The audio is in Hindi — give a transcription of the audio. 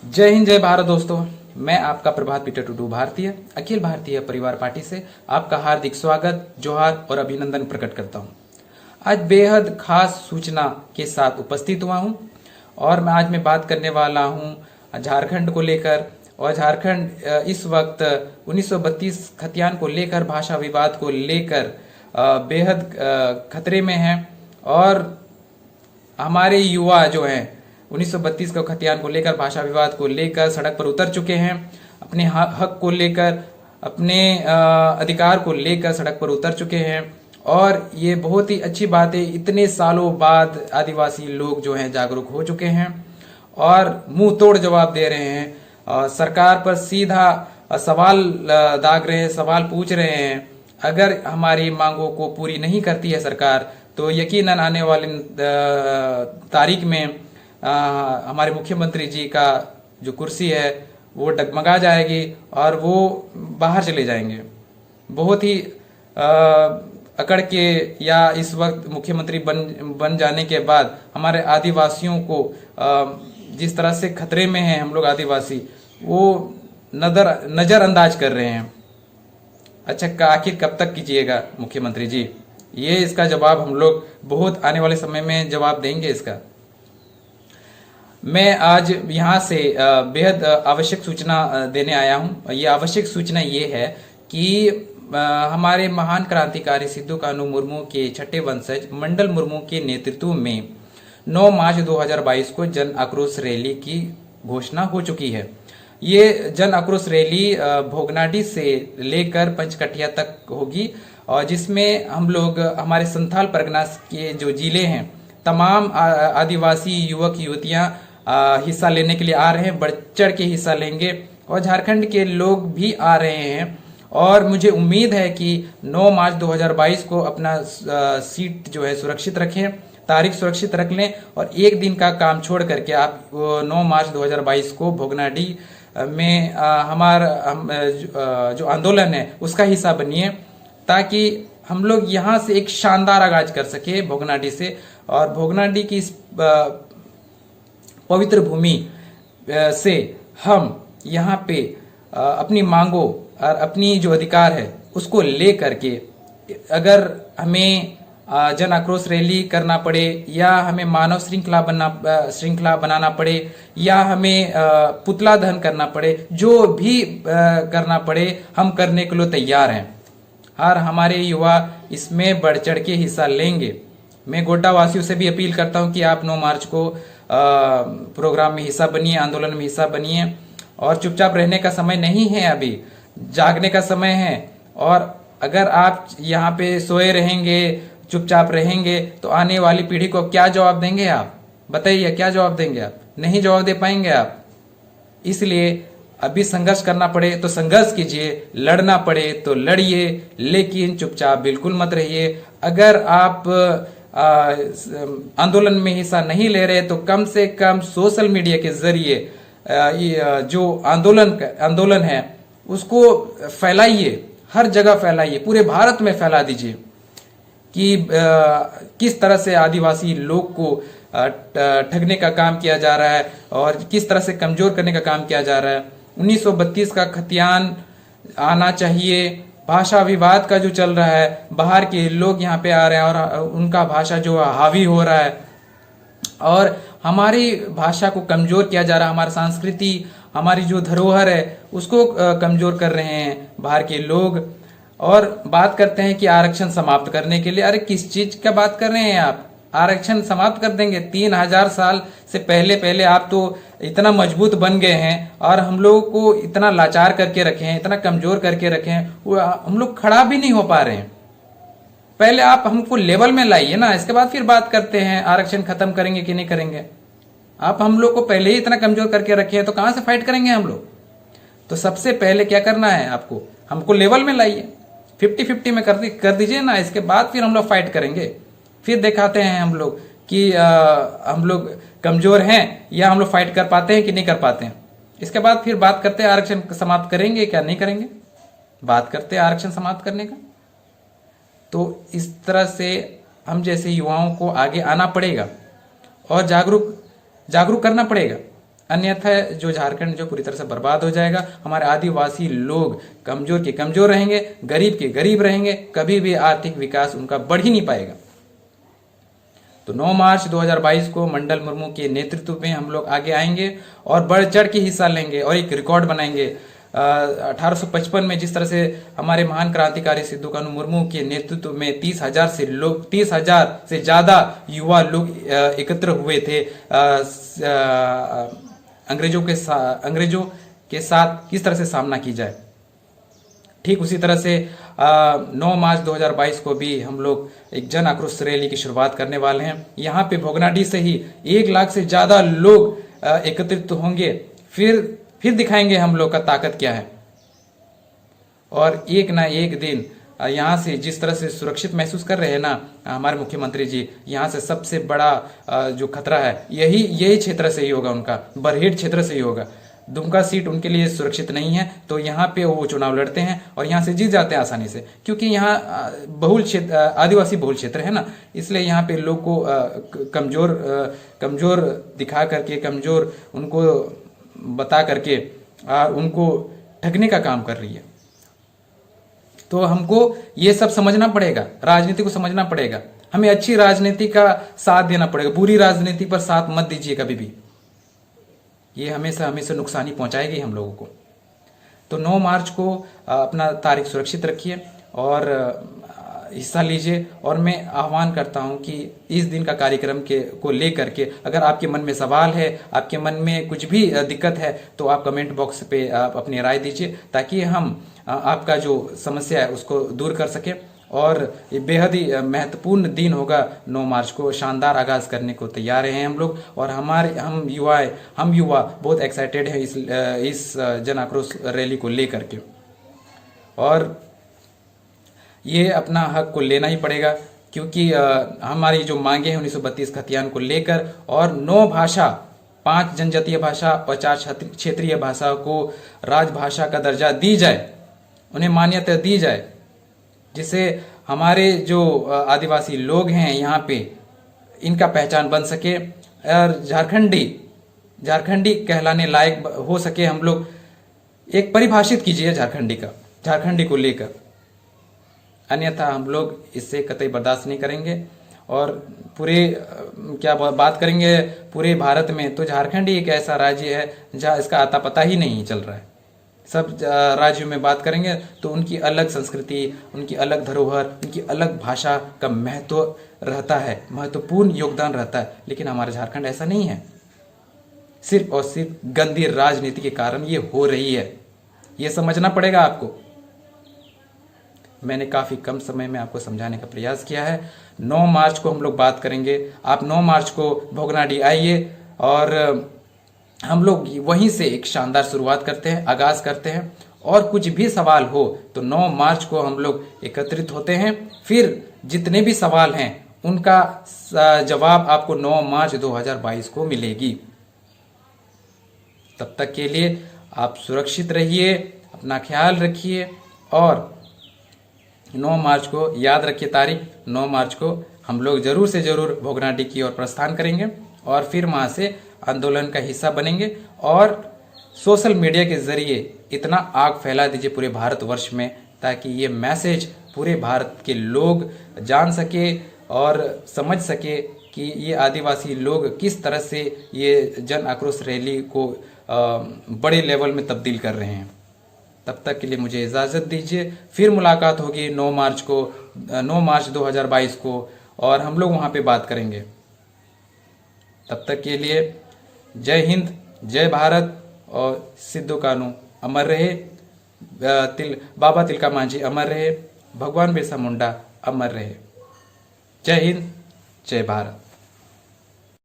जय हिंद जय भारत दोस्तों। मैं आपका प्रभात पीटर टुडू भारतीय अखिल भारतीय परिवार पार्टी से आपका हार्दिक स्वागत, जोहार और अभिनंदन प्रकट करता हूं। आज बेहद खास सूचना के साथ उपस्थित हुआ हूं और मैं बात करने वाला हूं झारखंड को लेकर। और झारखंड इस वक्त 1932 खतियान को लेकर, भाषा विवाद को लेकर बेहद खतरे में है। और हमारे युवा जो हैं 1932 के खतियान को लेकर, भाषा विवाद को लेकर सड़क पर उतर चुके हैं। अपने हक को लेकर, अपने अधिकार को लेकर सड़क पर उतर चुके हैं। और ये बहुत ही अच्छी बात है, इतने सालों बाद आदिवासी लोग जो हैं जागरूक हो चुके हैं और मुंह तोड़ जवाब दे रहे हैं। सरकार पर सीधा सवाल दाग रहे हैं, सवाल पूछ रहे हैं। अगर हमारी मांगों को पूरी नहीं करती है सरकार, तो यकीनन आने वाली तारीख में हमारे मुख्यमंत्री जी का जो कुर्सी है वो डगमगा जाएगी और वो बाहर चले जाएंगे। बहुत ही अकड़ के या इस वक्त मुख्यमंत्री बन जाने के बाद हमारे आदिवासियों को जिस तरह से खतरे में हैं हम लोग आदिवासी, वो नजरअंदाज कर रहे हैं। अच्छा, आखिर कब तक कीजिएगा मुख्यमंत्री जी? ये इसका जवाब हम लोग बहुत आने वाले समय में जवाब देंगे इसका। मैं आज यहाँ से बेहद आवश्यक सूचना देने आया हूँ। ये आवश्यक सूचना ये है कि हमारे महान क्रांतिकारी सिद्धू कान्हू मुर्मू के छठे वंशज मंडल मुर्मू के नेतृत्व में 9 मार्च 2022 को जन आक्रोश रैली की घोषणा हो चुकी है। ये जन आक्रोश रैली भोगनाडीह से लेकर पंचकठिया तक होगी और जिसमें हम लोग हमारे संथाल परगना के जो जिले हैं तमाम आदिवासी युवक युवतियां हिस्सा लेने के लिए आ रहे हैं, बढ़ चढ़ के हिस्सा लेंगे। और झारखंड के लोग भी आ रहे हैं और मुझे उम्मीद है कि 9 मार्च 2022 को अपना सीट जो है सुरक्षित रखें, तारीख सुरक्षित रख लें और एक दिन का काम छोड़ करके आप 9 मार्च 2022 को भोगनाडीह में हमारा जो आंदोलन है उसका हिस्सा बनिए, ताकि हम लोग यहाँ से एक शानदार आगाज कर सके भोगनाडीह से। और भोगनाडीह की इस पवित्र भूमि से हम यहाँ पे अपनी मांगों और अपनी जो अधिकार है उसको ले करके, अगर हमें जन आक्रोश रैली करना पड़े या हमें मानव श्रृंखला बनाना पड़े या हमें पुतला दहन करना पड़े, जो भी करना पड़े हम करने के लिए तैयार हैं। और हमारे युवा इसमें बढ़ चढ़ के हिस्सा लेंगे। मैं गोड्डा वासियों से भी अपील करता हूं कि आप 9 मार्च को प्रोग्राम में हिस्सा बनिए, आंदोलन में हिस्सा बनिए। और चुपचाप रहने का समय नहीं है, अभी जागने का समय है। और अगर आप यहाँ पे सोए रहेंगे, चुपचाप रहेंगे, तो आने वाली पीढ़ी को क्या जवाब देंगे आप? बताइए, क्या जवाब देंगे आप? नहीं जवाब दे पाएंगे आप। इसलिए अभी संघर्ष करना पड़े तो संघर्ष कीजिए, लड़ना पड़े तो लड़िए, लेकिन चुपचाप बिल्कुल मत रहिए। अगर आप आंदोलन में हिस्सा नहीं ले रहे तो कम से कम सोशल मीडिया के जरिए जो आंदोलन है उसको फैलाइए, हर जगह फैलाइए, पूरे भारत में फैला दीजिए कि किस तरह से आदिवासी लोग को ठगने का काम किया जा रहा है और किस तरह से कमजोर करने का काम किया जा रहा है। 1932 का खतियान आना चाहिए। भाषा विवाद का जो चल रहा है, बाहर के लोग यहाँ पे आ रहे हैं और उनका भाषा जो हावी हो रहा है और हमारी भाषा को कमजोर किया जा रहा है। हमारी संस्कृति, हमारी जो धरोहर है उसको कमजोर कर रहे हैं बाहर के लोग। और बात करते हैं कि आरक्षण समाप्त करने के लिए। अरे किस चीज का बात कर रहे हैं आप? आरक्षण समाप्त कर देंगे? 3000 साल से पहले आप तो इतना मजबूत बन गए हैं और हम लोगों को इतना लाचार करके रखे हैं, इतना कमजोर करके रखे हैं, हम लोग खड़ा भी नहीं हो पा रहे हैं। पहले आप हमको लेवल में लाइए ना, इसके बाद फिर बात करते हैं आरक्षण खत्म करेंगे कि नहीं करेंगे। आप हम लोग को पहले ही इतना कमजोर करके रखे हैं तो कहां से फाइट करेंगे हम लोग? तो सबसे पहले क्या करना है आपको? हमको लेवल में लाइए, 50-50 में कर दीजिए ना। इसके बाद फिर हम लोग फाइट करेंगे, फिर दिखाते हैं हम लोग कि हम लोग कमजोर हैं या हम लोग फाइट कर पाते हैं कि नहीं कर पाते हैं। इसके बाद फिर बात करते हैं आरक्षण समाप्त करेंगे क्या नहीं करेंगे, बात करते हैं आरक्षण समाप्त करने का। तो इस तरह से हम जैसे युवाओं को आगे आना पड़ेगा और जागरूक करना पड़ेगा। अन्यथा जो झारखंड जो पूरी तरह से बर्बाद हो जाएगा। हमारे आदिवासी लोग कमजोर के कमजोर रहेंगे, गरीब के गरीब रहेंगे, कभी भी आर्थिक विकास उनका बढ़ ही नहीं पाएगा। तो 9 मार्च 2022 को मंडल मुर्मू के नेतृत्व में हम लोग आगे आएंगे और बढ़ चढ़ के हिस्सा लेंगे और एक रिकॉर्ड बनाएंगे। 1855 में जिस तरह से हमारे महान क्रांतिकारी सिद्धू कान्हू मुर्मू के नेतृत्व में 30,000 से ज्यादा युवा लोग एकत्र हुए थे अंग्रेजों के साथ किस तरह से सामना की जाए। ठीक उसी तरह से 9 मार्च 2022 को भी हम लोग एक जन आक्रोश रैली की शुरुआत करने वाले हैं। यहाँ पे भोगनाडीह से ही 1 लाख से ज्यादा लोग एकत्रित होंगे। फिर दिखाएंगे हम लोग का ताकत क्या है। और एक ना एक दिन यहाँ से जिस तरह से सुरक्षित महसूस कर रहे हैं ना हमारे मुख्यमंत्री जी, यहाँ से सबसे बड़ा जो खतरा है यही क्षेत्र से ही होगा, उनका बरहेट क्षेत्र से ही होगा। दुमका सीट उनके लिए सुरक्षित नहीं है, तो यहाँ पे वो चुनाव लड़ते हैं और यहाँ से जीत जाते हैं आसानी से, क्योंकि यहाँ बहुल क्षेत्र आदिवासी बहुल क्षेत्र है ना, इसलिए यहाँ पे लोग को कमजोर दिखा करके, कमजोर उनको बता करके उनको ठगने का काम कर रही है। तो हमको ये सब समझना पड़ेगा, राजनीति को समझना पड़ेगा, हमें अच्छी राजनीति का साथ देना पड़ेगा। बुरी राजनीति पर साथ मत दीजिए कभी भी, ये हमेशा नुकसानी पहुंचाएगी हम लोगों को। तो 9 मार्च को अपना तारीख सुरक्षित रखिए और हिस्सा लीजिए। और मैं आह्वान करता हूं कि इस दिन का कार्यक्रम को लेकर के अगर आपके मन में सवाल है, आपके मन में कुछ भी दिक्कत है, तो आप कमेंट बॉक्स पे आप अपनी राय दीजिए, ताकि हम आपका जो समस्या है उसको दूर कर सके। और ये बेहद ही महत्वपूर्ण दिन होगा 9 मार्च को, शानदार आगाज करने को तैयार हैं हम लोग। और हम युवा बहुत एक्साइटेड हैं इस जन आक्रोश रैली को लेकर के। और ये अपना हक को लेना ही पड़ेगा, क्योंकि हमारी जो मांगे हैं 1932 खतियान को लेकर, और 9 भाषा, 5 जनजातीय भाषा और 4 क्षेत्रीय भाषा को राजभाषा का दर्जा दी जाए, उन्हें मान्यता दी जाए, जिससे हमारे जो आदिवासी लोग हैं यहाँ पे इनका पहचान बन सके और झारखंडी कहलाने लायक हो सके। हम लोग एक परिभाषित कीजिए झारखंडी को लेकर, अन्यथा हम लोग इससे कतई बर्दाश्त नहीं करेंगे। और पूरे क्या बात करेंगे पूरे भारत में, तो झारखंड ही एक ऐसा राज्य है जहाँ इसका आता पता ही नहीं चल रहा है। सब राज्यों में बात करेंगे तो उनकी अलग संस्कृति, उनकी अलग धरोहर, उनकी अलग भाषा का महत्व रहता है, महत्वपूर्ण योगदान रहता है। लेकिन हमारा झारखंड ऐसा नहीं है। सिर्फ और सिर्फ गंदी राजनीति के कारण ये हो रही है, ये समझना पड़ेगा आपको। मैंने काफी कम समय में आपको समझाने का प्रयास किया है। 9 मार्च को हम लोग बात करेंगे। आप 9 मार्च को भोगनाडीह आइए और हम लोग वहीं से एक शानदार शुरुआत करते हैं, आगाज करते हैं। और कुछ भी सवाल हो तो 9 मार्च को हम लोग एकत्रित होते हैं। फिर जितने भी सवाल हैं उनका जवाब आपको 9 मार्च 2022 को मिलेगी। तब तक के लिए आप सुरक्षित रहिए, अपना ख्याल रखिए और 9 मार्च को याद रखिए तारीख। 9 मार्च को हम लोग जरूर से जरूर भोगनाडीह की ओर प्रस्थान करेंगे और फिर वहां से आंदोलन का हिस्सा बनेंगे। और सोशल मीडिया के जरिए इतना आग फैला दीजिए पूरे भारतवर्ष में, ताकि ये मैसेज पूरे भारत के लोग जान सके और समझ सके कि ये आदिवासी लोग किस तरह से ये जन आक्रोश रैली को बड़े लेवल में तब्दील कर रहे हैं। तब तक के लिए मुझे इजाज़त दीजिए। फिर मुलाकात होगी 9 मार्च 2022 को, और हम लोग वहाँ पे बात करेंगे। तब तक के लिए जय हिंद, जय भारत, और सिद्धू कान्हू अमर रहे, बाबा तिलका मांझी अमर रहे, भगवान बिरसा मुंडा अमर रहे। जय हिंद, जय भारत।